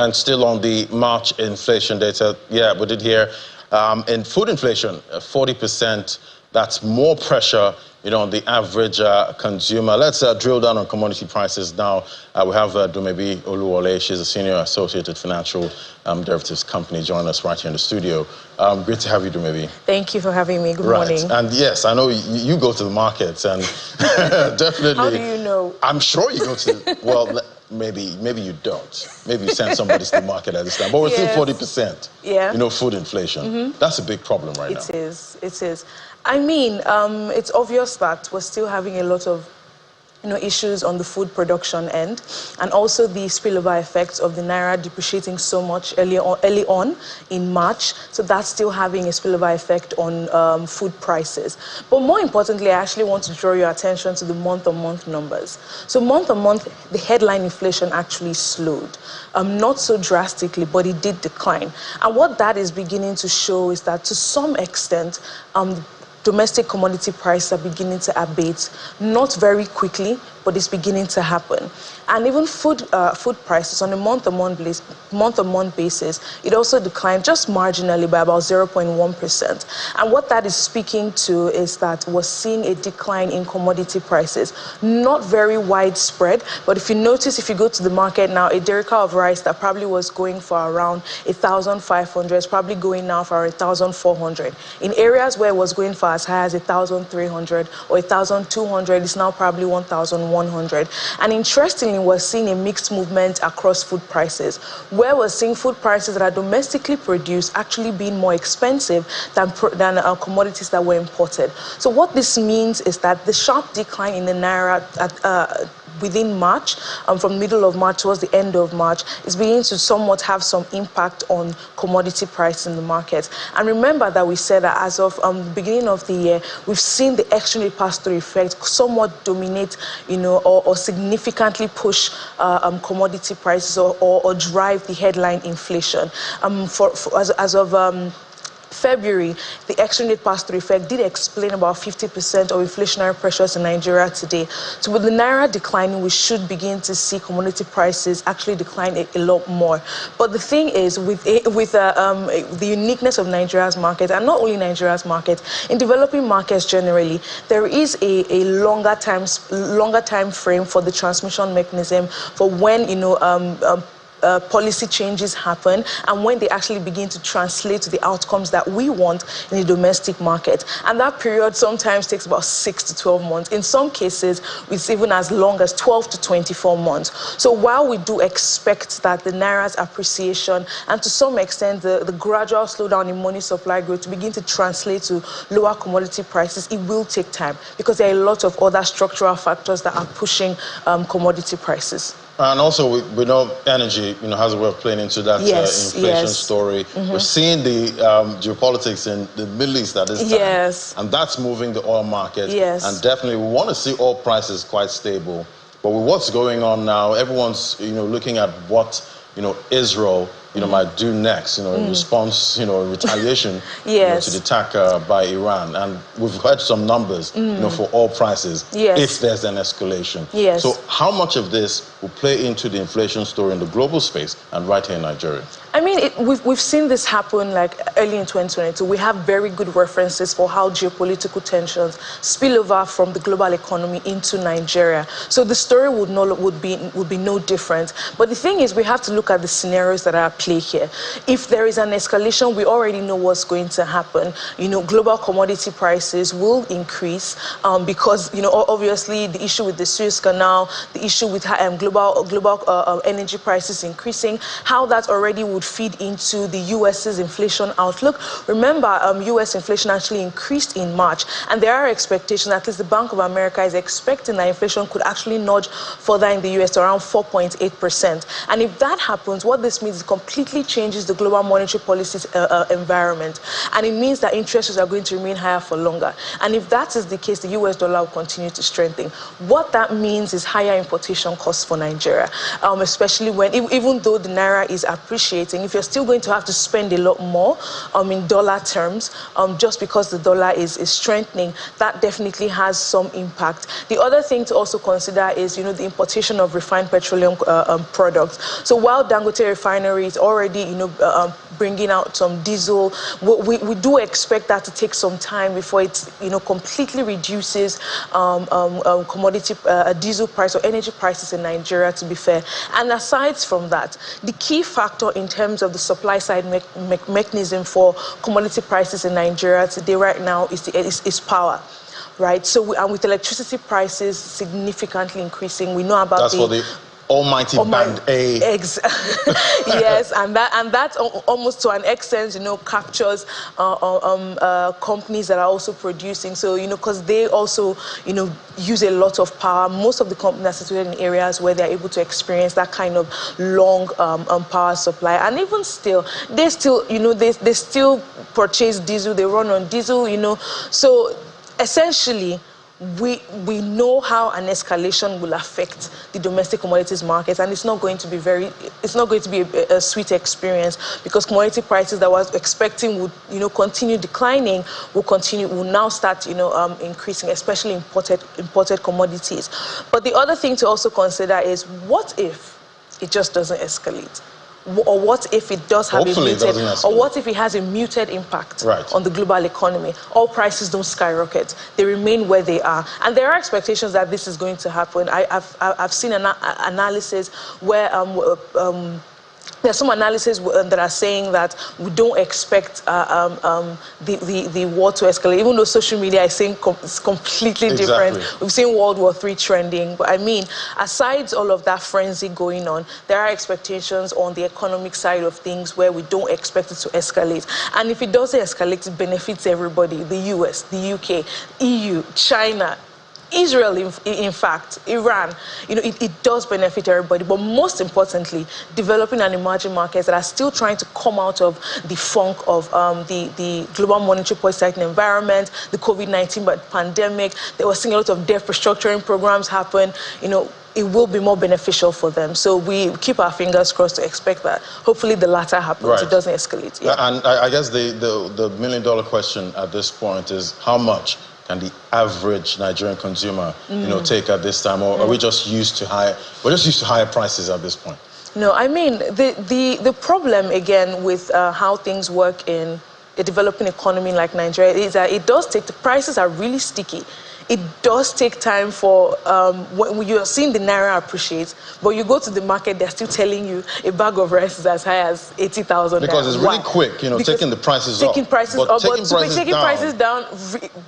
And still on the March inflation data, yeah, we did hear in food inflation, 40%. That's more pressure, on the average consumer. Let's drill down on commodity prices now. We have Dumebi Oluwole. She's a senior associate at Financial Derivatives Company. Join us right here in the studio. Great to have you, Dumebi. Thank you for having me. Good morning. And yes, I know you go to the markets, and definitely. How do you know? I'm sure you go to. Well, maybe you don't. Maybe you send somebody to the market at this time. But we're still 40%. Yeah. Food inflation. That's a big problem right now. It is. It is. I mean, it's obvious that we're still having a lot of issues on the food production end, and also the spillover effects of the Naira depreciating so much early on in March. So that's still having a spillover effect on food prices. But more importantly, I actually want to draw your attention to the month-on-month numbers. So month-on-month, the headline inflation actually slowed. Not so drastically, but it did decline. And what that is beginning to show is that to some extent, domestic commodity prices are beginning to abate, not very quickly, but it's beginning to happen. And even food prices on a month-on-month basis, it also declined just marginally by about 0.1%. And what that is speaking to is that we're seeing a decline in commodity prices, not very widespread, but if you notice, if you go to the market now, a derica of rice that probably was going for around 1,500 is probably going now for 1,400. In areas where it was going for as high as 1,300 or 1,200, it's now probably 1,100. And interestingly, we're seeing a mixed movement across food prices, where we're seeing food prices that are domestically produced actually being more expensive than commodities that were imported. So what this means is that the sharp decline in the Naira within March, from middle of March towards the end of March, is beginning to somewhat have some impact on commodity price in the market. And remember that we said that as of the beginning of the year, we've seen the exchange rate pass-through effect somewhat dominate, or significantly push commodity prices or drive the headline inflation. As of February, the exchange rate pass-through effect did explain about 50% of inflationary pressures in Nigeria today. So with the Naira declining, we should begin to see commodity prices actually decline a lot more. But the thing is, with the uniqueness of Nigeria's market, and not only Nigeria's market, in developing markets generally, there is a longer time frame for the transmission mechanism for when policy changes happen and when they actually begin to translate to the outcomes that we want in the domestic market. And that period sometimes takes about 6 to 12 months. In some cases, it's even as long as 12 to 24 months. So while we do expect that the Naira's appreciation and to some extent the gradual slowdown in money supply growth to begin to translate to lower commodity prices, it will take time because there are a lot of other structural factors that are pushing commodity prices. And also, we know energy, has a way of playing into that inflation story. We're seeing the geopolitics in the Middle East at this time. And that's moving the oil market. And definitely, we want to see oil prices quite stable. But with what's going on now, everyone's, looking at what, Israel, might do next, in response, retaliation to the attack by Iran. And we've heard some numbers, for oil prices, if there's an escalation. So how much of this will play into the inflation story in the global space and right here in Nigeria? I mean, we've seen this happen like early in 2022. We have very good references for how geopolitical tensions spill over from the global economy into Nigeria. So the story would be no different. But the thing is, we have to look at the scenarios that are at play here. If there is an escalation, we already know what's going to happen. Global commodity prices will increase because, obviously the issue with the Suez Canal, the issue with global energy prices increasing, how that already would feed into the US's inflation outlook. Remember, US inflation actually increased in March, and there are expectations, at least the Bank of America is expecting that inflation could actually nudge further in the US to around 4.8%. And if that happens, what this means is it completely changes the global monetary policy environment. And it means that interest rates are going to remain higher for longer. And if that is the case, the US dollar will continue to strengthen. What that means is higher importation costs for Nigeria, especially when, even though the Naira is appreciating, if you're still going to have to spend a lot more in dollar terms, just because the dollar is strengthening, that definitely has some impact. The other thing to also consider is, you know, the importation of refined petroleum products. So while Dangote Refinery is already, you know, bringing out some diesel, we do expect that to take some time before it, you know, completely reduces commodity diesel price or energy prices in Nigeria, to be fair. And aside from that, the key factor in terms of the supply side mechanism for commodity prices in Nigeria today right now is power. Right, so and with electricity prices significantly increasing, we know about the almighty band A. Yes, and that almost to an extent, you know, captures companies that are also producing. So, you know, because they also, you know, use a lot of power. Most of the companies are situated in areas where they're able to experience that kind of long power supply. And even still, they still, you know, they still purchase diesel. They run on diesel, you know. So essentially, we know how an escalation will affect the domestic commodities markets, and it's not going to be a sweet experience, because commodity prices that was expecting would, you know, continue declining will now start, you know, increasing, especially imported commodities. But the other thing to also consider is, what if it just doesn't escalate? Or what if it does have what if it has a muted impact on the global economy? All prices don't skyrocket; they remain where they are, and there are expectations that this is going to happen. I've seen an analysis where there's some analysis that are saying that we don't expect the war to escalate, even though social media is saying it's completely different. We've seen World War III trending. But I mean, aside all of that frenzy going on, there are expectations on the economic side of things where we don't expect it to escalate. And if it doesn't escalate, it benefits everybody: the US, the UK, EU, China, Israel, in fact, Iran. You know, it does benefit everybody, but most importantly, developing and emerging markets that are still trying to come out of the funk of the global monetary policy tightening environment, the COVID-19 pandemic. They were seeing a lot of debt restructuring programs happen. You know, it will be more beneficial for them. So we keep our fingers crossed to expect that. Hopefully the latter happens, it doesn't escalate. Yeah. And I guess the million-dollar question at this point is, how much can the average Nigerian consumer, you know, take at this time, or are we just used to higher prices at this point? No, I mean, the problem again with how things work in a developing economy like Nigeria is that it does take, the prices are really sticky. It does take time for, when you're seeing the Naira appreciate, but you go to the market, they're still telling you a bag of rice is as high as 80,000 Naira. Because it's really quick, you know, taking the prices up. Taking prices down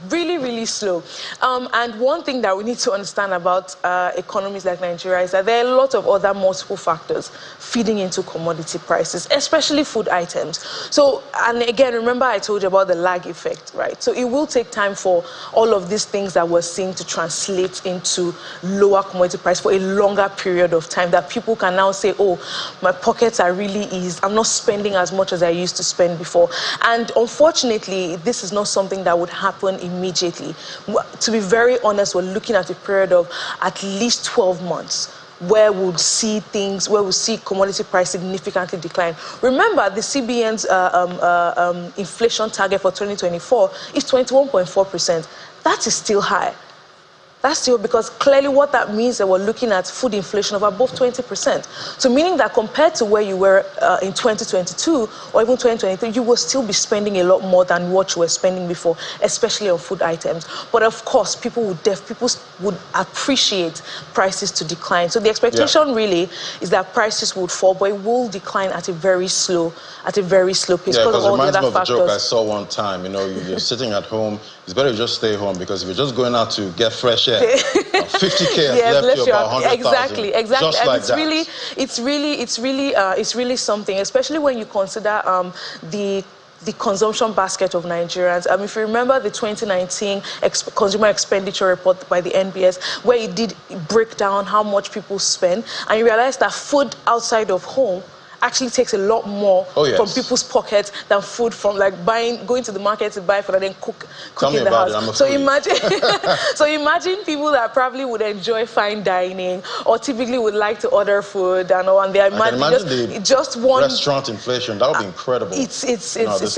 really, really slow. And one thing that we need to understand about economies like Nigeria is that there are a lot of other multiple factors feeding into commodity prices, especially food items. So, and again, remember I told you about the lag effect, right? So it will take time for all of these things that we're seeing to translate into lower commodity price for a longer period of time, that people can now say, oh, my pockets are really eased. I'm not spending as much as I used to spend before. And unfortunately, this is not something that would happen immediately. To be very honest, we're looking at a period of at least 12 months where we'll see commodity price significantly decline. Remember, the CBN's inflation target for 2024 is 21.4%. That is still high. That's still, because clearly what that means that we're looking at food inflation of above 20%. So meaning that compared to where you were in 2022 or even 2023, you will still be spending a lot more than what you were spending before, especially on food items. But of course, people would appreciate prices to decline. So the expectation really is that prices would fall, but it will decline at a very slow pace because of all the other factors. It reminds me of a joke I saw one time. You know, you're sitting at home. It's better you just stay home, because if you're just going out to get fresh air, 50K has left you about 100,000. Exactly. Just and like it's really something, especially when you consider the consumption basket of Nigerians. If you remember the 2019 consumer expenditure report by the NBS, where it did break down how much people spend, and you realize that food outside of home actually takes a lot more from people's pockets than food from like going to the market to buy food and then cook in the house. So imagine people that probably would enjoy fine dining or typically would like to order food and they imagine just one restaurant inflation. That would be incredible. It's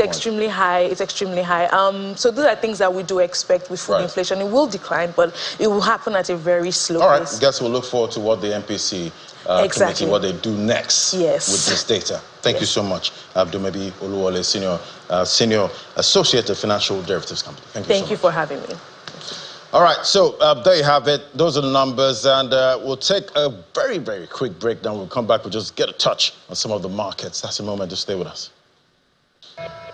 extremely high. It's extremely high. So those are things that we do expect with food inflation. It will decline, but it will happen at a very slow pace. All right. I guess we'll look forward to what the MPC committee, what they do next with this data. Thank you so much, Abdulmabi Oluwole, Senior Associate at Financial Derivatives Company. Thank you so much. Thank you for having me. All right, so there you have it. Those are the numbers, and we'll take a very, very quick break. Then we'll come back. We'll just get a touch on some of the markets. That's a moment to stay with us.